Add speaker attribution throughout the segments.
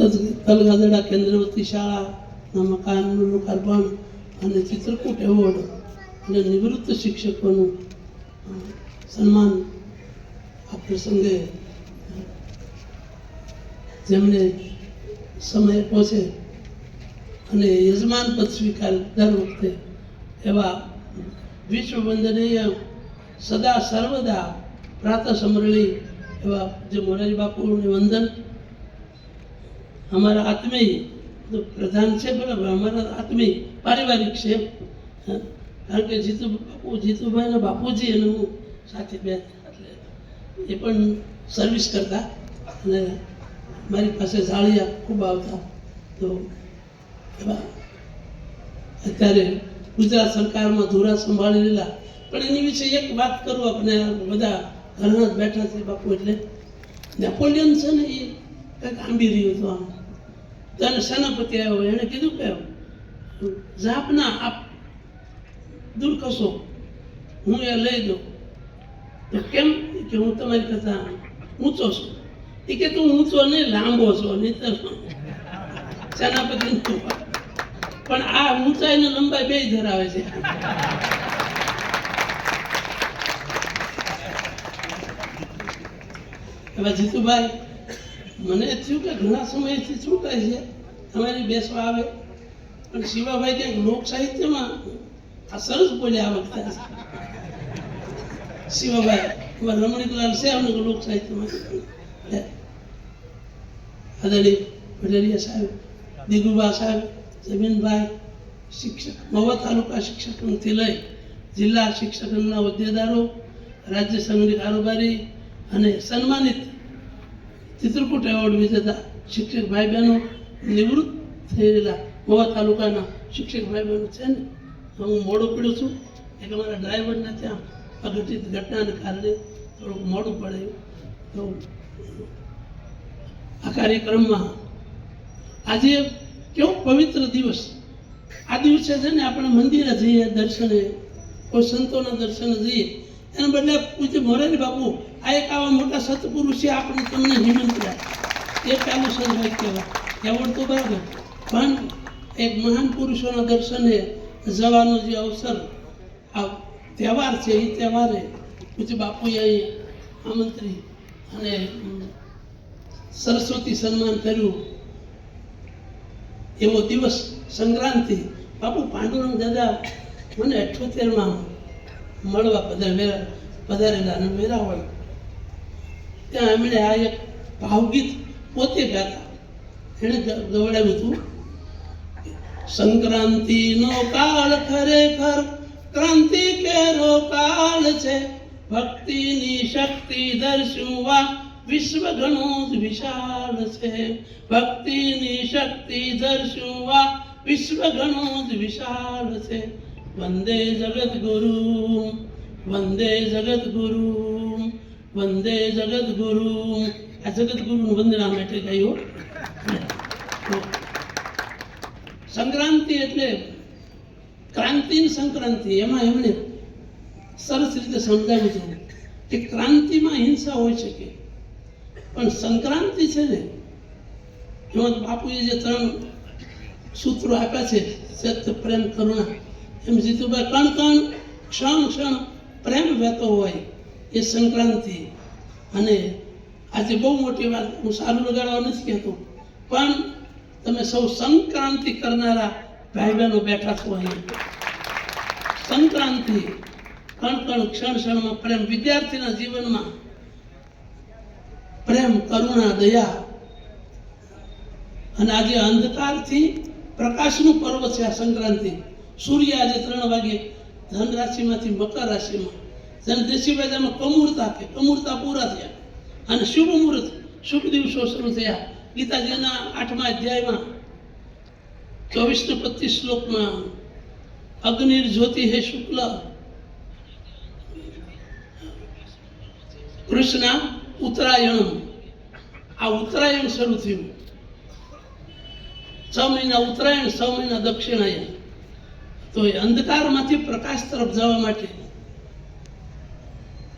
Speaker 1: તલગાદડા કેન્દ્રવતી શાળાના મકાનનું લોકાર્પણ અને ચિત્રકૂટ એવોર્ડ અને નિવૃત્ત શિક્ષકોનું સન્માન આ પ્રસંગે જેમણે સમય પહોંચે અને યજમાન પદ સ્વીકાર દર વખતે એવા વિશ્વ વંદનીય સદા સર્વદા પ્રાતઃ સમરણી એવા જે મોરારી બાપુને વંદન. અમારા આત્મીય તો પ્રધાન છે બરાબર, અમારા આત્મીય પારિવારિક છે, કારણ કે જીતુભાઈના બાપુજી અને હું સાથે બે એટલે એ પણ સર્વિસ કરતા અને મારી પાસે જાળિયા ખૂબ આવતા. તો એવા અત્યારે ગુજરાત સરકારમાં ધુરા સંભાળી લીધા. પણ એની વિશે એક વાત કરું, આપણે બધા ઘરના જ બેઠા છે બાપુ, એટલે નેપોલિયન છે ને એ કંઈક આંબી રહ્યું હતું આમ, તો સેનાપતિ આવ્યો, એણે કીધું કે જાપના આપ દૂર કરશો, હું એ લઈ દઉં. તો કેમ કે હું તમારી કરતા ઊંચો છું. એ કે તું ઊંચો નહીં, લાંબો છો, નહીં તો સેનાપતિ. પણ આ ઊંચાઈ ને લંબાઈ બે ધરાવે છે. હવે જીતુભાઈ મને થયું કે ઘણા સમયથી છૂટાય છે, અમારી બેસવા આવે, પણ શિવાભાઈ ક્યાંક લોક સાહિત્યમાં આ સરસ બોલ્યા આ વખતે. શિવાભાઈ રમણીકલાલ છે અમને લોક સાહિત્યમાં. આદરણીય પટેલિયા સાહેબ, દિગુબા સાહેબ, જમીનભાઈ, શિક્ષક મહુવા તાલુકા શિક્ષકથી લઈ જિલ્લા શિક્ષકના હોદ્દેદારો, રાજ્ય સંઘની કારોબારી અને સન્માનિત ચિત્રકૂટ એવોર્ડ વિજેતા શિક્ષક ભાઈ બહેનો, નિવૃત્ત થયેલા મહુવા તાલુકાના શિક્ષક ભાઈ બહેનો છે ને. હું મોડું પડ્યો છું એક અમારા ડ્રાઈવરને ત્યાં અઘટિત ઘટનાને કારણે થોડુંક મોડું પડે. તો આ કાર્યક્રમમાં આજે કેવો પવિત્ર દિવસ. આ દિવસે છે ને આપણે મંદિરે જઈએ દર્શને, કોઈ સંતોના દર્શને જઈએ, એના બદલે પૂજ્ય મોરારી બાપુ આ એક આવા મોટા સત્પુરુષે આપણે તમને નિમંત્ર્યા. એ પહેલું સંભાઈ કહેવાય. એવોર્ડ તો બરાબર, પણ એક મહાન પુરુષોના દર્શને જવાનો જે અવસર, આ તહેવાર છે, એ તહેવારે પૂજ્ય બાપુએ અહીં આમંત્રી અને સરસ્વતી સન્માન કર્યું. એવો દિવસ સંક્રાંતિ. બાપુ પાંડુરંગ દાદા મને 78માં મળવા પધારેલા અને વેરાવળ ત્યાં એમણે આ એક ભાવગીત પોતે ગાતા. એણે ગવડાવ્યું હતું, સંક્રાંતિનો કાળ ખરેખર ક્રાંતિ કેરો કાળ છે, ભક્તિની શક્તિ દર્શવા વિશ્વ ઘણું જ વિશાળ છે, ભક્તિની શક્તિ દર્શવા વિશ્વ ઘણું જ વિશાળ છે, વંદે જગત ગુરુ, વંદે જગત ગુરુ, વંદે જગત ગુરુ. આ જગત ગુરુનું વંદના માટે ગાયું. સંક્રાંતિ એટલે ક્રાંતિની સંક્રાંતિ. એમાં એમણે સરસ રીતે સમજાવ્યું હતું કે ક્રાંતિમાં હિંસા હોઈ શકે, પણ સંક્રાંતિ છે ને એમાં બાપુએ જે 3 સૂત્રો આપ્યા છે, સત્ય, પ્રેમ, કરુણા, એમ જીતુભાઈ કણ કણ ક્ષણ ક્ષણ પ્રેમ વહેતો હોય એ સંક્રાંતિ. અને આજે બહુ મોટી વાત, હું સારું લગાડવા નથી કહેતો, પણ તમે સૌ સંક્રાંતિ કરનારા ભાઈ બહેનો બેઠા છો અહીં. સંક્રાંતિ કણ કણ ક્ષણ ક્ષણમાં પ્રેમ, વિદ્યાર્થીના જીવનમાં પ્રેમ, કરુણા, દયા. અને આજે અંધકારથી પ્રકાશનું પર્વ છે આ સંક્રાંતિ. સૂર્ય આજે 3 વાગે ધન રાશિમાંથી મકર રાશિમાં, જેને દેશી ભાષામાં કમૂરતા પૂરા થયા અને શુભ મુહૂર્ત, શુભ દિવસો શરૂ થયા. ગીતાજીના 8મા અધ્યાયમાં 24 ને 25 શ્લોકમાં અગ્નિર જ્યોતિ હે શુક્લ કૃષ્ણ ઉત્તરાયણ, આ ઉત્તરાયણ શરૂ થયું. 6 મહિના ઉત્તરાયણ, 6 મહિના દક્ષિણાયન. તો એ અંધકારમાંથી પ્રકાશ તરફ જવા માટે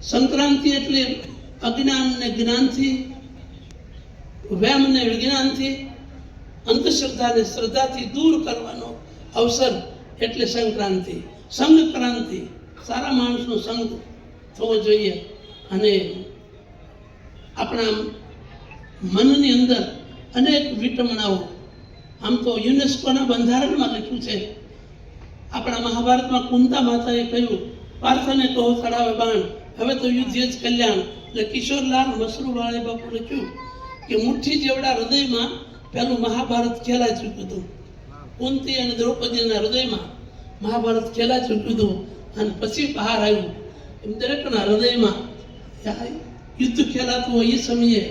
Speaker 1: સંક્રાંતિ એટલે અજ્ઞાન ને જ્ઞાનથી, વેમ ને વિજ્ઞાનથી અંધશ્રદ્ધાને શ્રદ્ધાથી દૂર કરવાનો અવસર એટલે સંક્રાંતિ, સંઘક્રાંતિ. સારા માણસનો સંગ થવો જોઈએ. અને આપણા મનની અંદર અનેક વિટમણાઓ, આમ તો યુનેસ્કોના બંધારણમાં લખ્યું છે. આપણા મહાભારતમાં કુંતા માતાએ કહ્યું, પાર્થને કહો ચડાવે બાણ, હવે તો યુદ્ધ જ કલ્યાણ. એટલે કિશોરલાલ મસરૂવાળે બાપુ લખ્યું કે મુઠ્ઠી જેવડા હૃદયમાં પેલું મહાભારત ખેલાઈ ચૂક્યું હતું. કુંતી અને દ્રૌપદીના હૃદયમાં મહાભારત ખેલાઈ ચૂક્યું હતું અને પછી બહાર આવ્યું. એમ દરેકના હૃદયમાં યુદ્ધ ખેલાતું હોય એ સમયે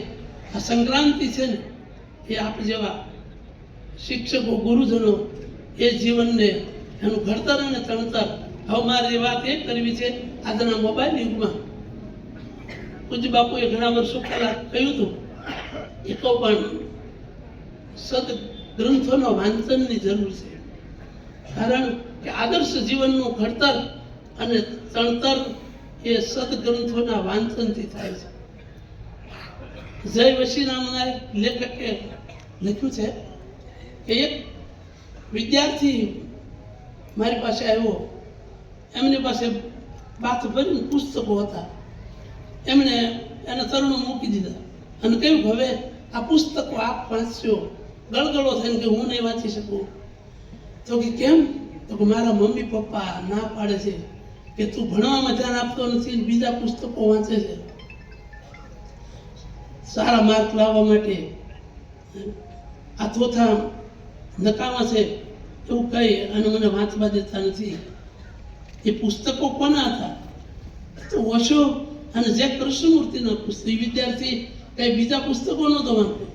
Speaker 1: આ સંક્રાંતિ છે ને, એ આપ જેવા શિક્ષકો, ગુરુજનો એ જીવનને એનું ઘડતર અને તણતર. હવે મારી વાત એ કરવી છે, આજના મોબાઈલ યુગમાં પૂજ્ય બાપુએ ઘણા વર્ષો પહેલા કહ્યું હતું, એ તો પણ સદ ગ્રંથોનો વાંચનની જરૂર છે. કારણ કે આદર્શ જીવનનું ઘડતર અને તણતર એ સદગ્રંથોના વાંચનથી થાય છે. જય વશી નામના લેખકે લખ્યું છે કે એક વિદ્યાર્થી મારી પાસે આવ્યો, એમની પાસે બાથ ભરીને પુસ્તકો હતા. એમણે એના તરુણો મૂકી દીધા અને કહ્યું, હવે આ પુસ્તકો આપ વાંચશો. ગળગળો થઈને કે હું નહીં વાંચી શકું. તો કે કેમ? તો કે મારા મમ્મી પપ્પા ના પાડે છે કે તું ભણવામાં ધ્યાન આપતો નથી, બીજા પુસ્તકો વાંચે છે સારા માર્ક લાવવા માટે. આ થોથા નકામા છે એવું કહી અને મને વાંચવા દેતા નથી. એ પુસ્તકો કોના હતા? તો ઓશો અને જે કૃષ્ણમૂર્તિના પુસ્તક. વિદ્યાર્થી કઈ બીજા પુસ્તકો નહોતો વાંચતો.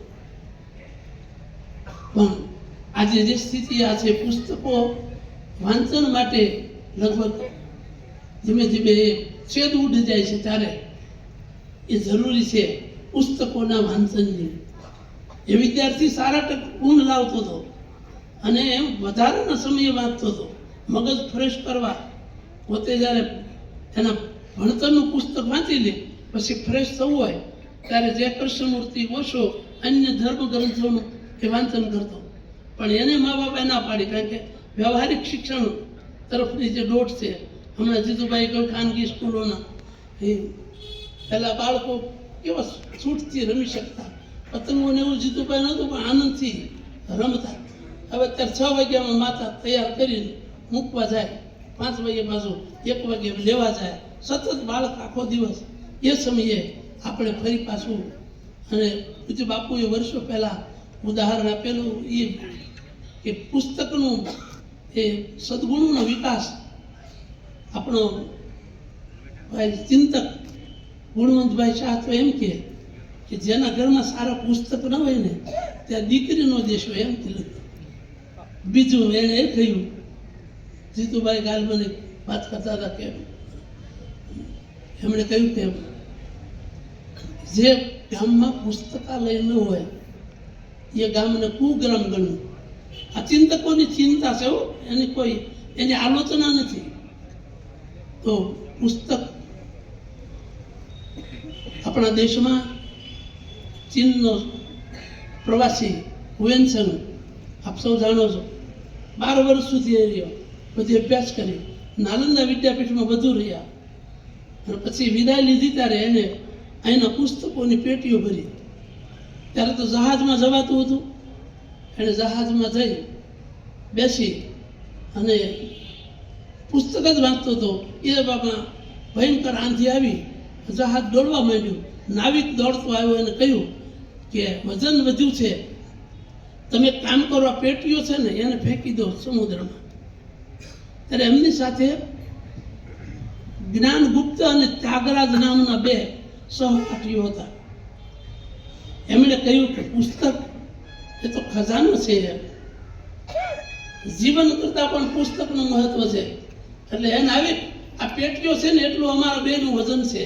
Speaker 1: પણ આજે જે સ્થિતિ આ છે, પુસ્તકો વાંચન માટે લગભગ ધીમે ધીમે છેદ ઉડી જાય છે, ત્યારે એ જરૂરી છે પુસ્તકોના વાંચનની. એ વિદ્યાર્થી સારા ગુણ લાવતો હતો અને એમ વધારાના સમયે વાંચતો હતો મગજ ફ્રેશ કરવા. પોતે જ્યારે એના ભણતરનું પુસ્તક વાંચી લે પછી ફ્રેશ થવું હોય ત્યારે જે કૃષ્ણમૂર્તિ, ઓશો, અન્ય ધર્મ ગ્રંથોનું એ વાંચન કરતો. પણ એને મા બાપે ના પાડી, કારણ કે વ્યવહારિક શિક્ષણ તરફની જે દોટ છે. હમણાં જીતુભાઈ કહ્યું ખાનગી સ્કૂલોના એ પહેલાં બાળકો કેવા છૂટથી રમી શકતા, પતંગોને એવું જીતુભાઈ નહોતું પણ આનંદથી રમતા. હવે અત્યારે 6 વાગ્યામાં માતા તૈયાર કરીને મૂકવા જાય, 5 વાગ્યા પાછું 1 વાગે લેવા જાય. સતત બાળક આખો દિવસ. એ સમયે આપણે ફરી પાછું, અને પૂજ્ય બાપુએ વર્ષો પહેલાં ઉદાહરણ આપેલું એ કે પુસ્તકનું એ સદગુણોનો વિકાસ. આપણો ભાઈ ચિંતક ગુણવંતભાઈ શાહ તો એમ કે જેના ઘરમાં સારા પુસ્તક ન હોય ને ત્યાં દીકરીનો દેશ હોય એમ કે. બીજું એણે એ કહ્યું, જીતુભાઈ કાલ મને વાત કરતા હતા કે એમણે કહ્યું કે જે ગામમાં પુસ્તકાલય ન હોય એ ગામને કુગ્રામ ગણવું. આ ચિંતકોની ચિંતા છે, એની આલોચના નથી. તો પુસ્તક આપણા દેશમાં ચીનનો પ્રવાસી હુએનસંગ, આપ સૌ જાણો છો, 12 વર્ષ સુધી એ રહ્યો, બધી અભ્યાસ કરી, નાલંદા વિદ્યાપીઠમાં વધુ રહ્યા અને પછી વિદાય લીધી ત્યારે એને અહીંના પુસ્તકોની પેટીઓ ભરી. ત્યારે તો જહાજમાં જવાતું હતું. એણે જહાજમાં જઈ બેસી અને પુસ્તક જ વાંચતો હતો. એ બાબા ભયંકર આંધી આવી, જહાજ દોડવા માંડ્યું. નાવિક દોડતો આવ્યો અને કહ્યું કે વજન વધ્યું છે, તમે કામ કરો, આ પેટીઓ છે ને એને ફેંકી દો સમુદ્રમાં. ત્યારે એમની સાથે જ્ઞાનગુપ્ત અને ત્યાગરાજ નામના 2 સહપાઠીઓ હતા. એમણે કહ્યું કે પુસ્તક એ તો ખજાનો છે, જીવન કરતા પણ પુસ્તકનું મહત્વ છે. એટલે એને આવી આ પેટીઓ છે ને એટલું અમારા બેનું વજન છે.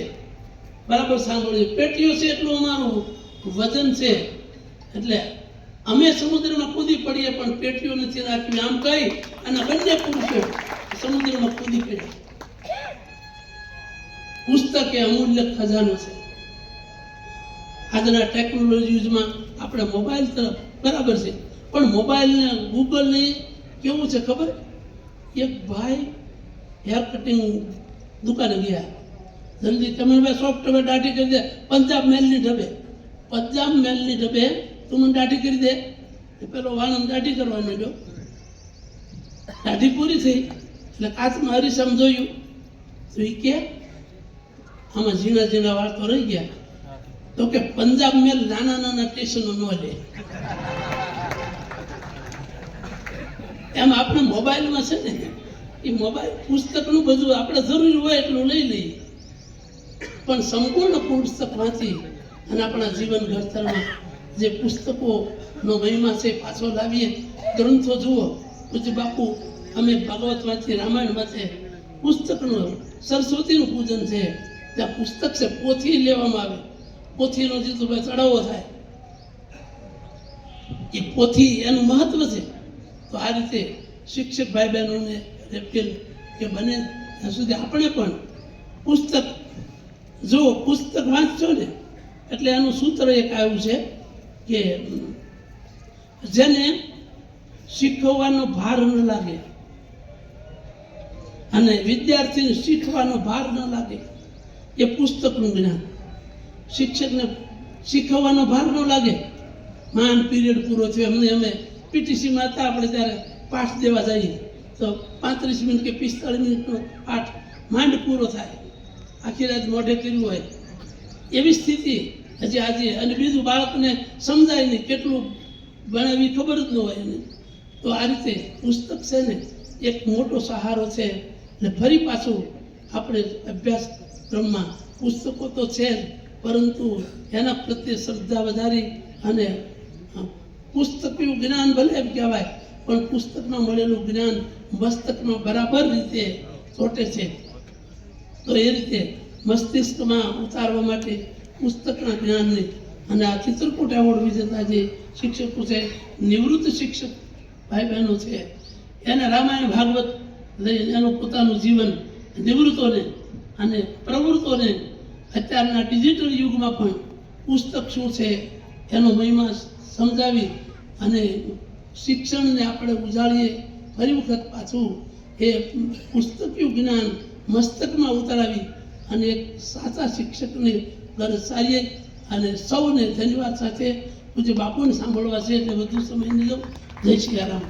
Speaker 1: બરાબર સાંભળ્યું? પેટીઓ છે એટલું અમારું વજન છે. એટલે અમે સમુદ્રમાં કૂદી પડીએ પણ પેટીઓ નથી રાખવી, આમ કહી અને બંને પુરુષો સમુદ્રમાં કૂદી પડ્યા. પુસ્તક એ અમૂલ્ય ખજાનો છે. આજના ટેકનોલોજી યુગમાં આપણે મોબાઈલ તરફ બરાબર છે, પણ મોબાઈલ ને ગૂગલ ને કેવું છે ખબર? એક ભાઈ હેર કટિંગ દુકાને ગયા, જલ્દી તમે ભાઈ સોફ્ટવેર દાઢી કરી દે, પંજાબ મેલની ઢબે તું મને દાઢી કરી દે. પેલો વાળંદ દાઢી કરવા માંડ્યો, દાઢી પૂરી થઈ એટલે કાચમાં હરીસામ જોયું તો એ કે આમાં ઝીણા ઝીણા વાળ તો રહી ગયા. તો કે પંજાબ મેલ નાના નાના સ્ટેશનો ન લે. એમ આપણે મોબાઈલમાં છે ને, એ મોબાઈલ પુસ્તકનું બધું આપણે જરૂરી હોય એટલું લઈ લઈએ, પણ સંપૂર્ણ પુસ્તક વાંચી અને આપણા જીવન ઘડતરમાં જે પુસ્તકોનો મહિમા છે પાછો લાવીએ. ગ્રંથો જુઓ, પૂજ્ય બાપુ અમે ભાગવત વાંચીએ, રામાયણ વાંચીએ, પુસ્તકનું સરસ્વતીનું પૂજન છે, ત્યાં પુસ્તક છે, પોથી લેવામાં આવે, પોથીનો જીતુભાઈ ચડાવો થાય, એ પોથી એનું મહત્વ છે. તો આ રીતે શિક્ષક ભાઈ બહેનોને રેપેલ કે બને ત્યાં સુધી આપણે પણ પુસ્તક જો પુસ્તક વાંચશો ને એટલે એનું સૂત્ર એક આવ્યું છે કે જેને શીખવવાનો ભાર ન લાગે અને વિદ્યાર્થીને શીખવાનો ભાર ન લાગે એ પુસ્તકનું જ્ઞાન. શિક્ષકને શીખવવાનો ભાર ન લાગે, માંડ પીરિયડ પૂરો થયો, અમે પીટીસીમાં હતા આપણે ત્યારે પાઠ દેવા જઈએ તો 35 મિનિટ કે 45 મિનિટનો પાઠ માંડ પૂરો થાય, આખી રાત મોઢે કર્યું હોય એવી સ્થિતિ હજી આજે. અને બીજું બાળકને સમજાય નહીં, કેટલું ભણાવી ખબર જ ન હોય એને. તો આ રીતે પુસ્તક છે ને એક મોટો સહારો છે. અને ફરી પાછું આપણે અભ્યાસક્રમમાં પુસ્તકો તો છે જ, પરંતુ એના પ્રત્યે શ્રદ્ધા વધારી અને પુસ્તકનું જ્ઞાન ભલે એમ કહેવાય, પણ પુસ્તકમાં મળેલું જ્ઞાન મસ્તકમાં બરાબર રીતે ચોટે છે. તો એ રીતે મસ્તિષ્કમાં ઉતારવા માટે પુસ્તકના જ્ઞાનને અને આ ચિત્રકૂટ એવોર્ડ વિજેતા જે શિક્ષકો છે, નિવૃત્ત શિક્ષક ભાઈ બહેનો છે, એને રામાયણ ભાગવત લઈ એનું પોતાનું જીવન નિવૃત્તોને અને પ્રવૃત્તોને અત્યારના ડિજિટલ યુગમાં પણ પુસ્તક શું છે એનો મહિમા સમજાવી અને શિક્ષણને આપણે ઉજાળીએ. ફરી વખત પાછું એ પુસ્તકીય જ્ઞાન મસ્તકમાં ઉતારાવી અને એક સાચા શિક્ષકને દર્શાવીએ. અને સૌને ધન્યવાદ સાથે પૂજ્ય બાપુને સાંભળવા છે એટલે વધુ સમય નહીં લઉં. જય શ્રી રામ.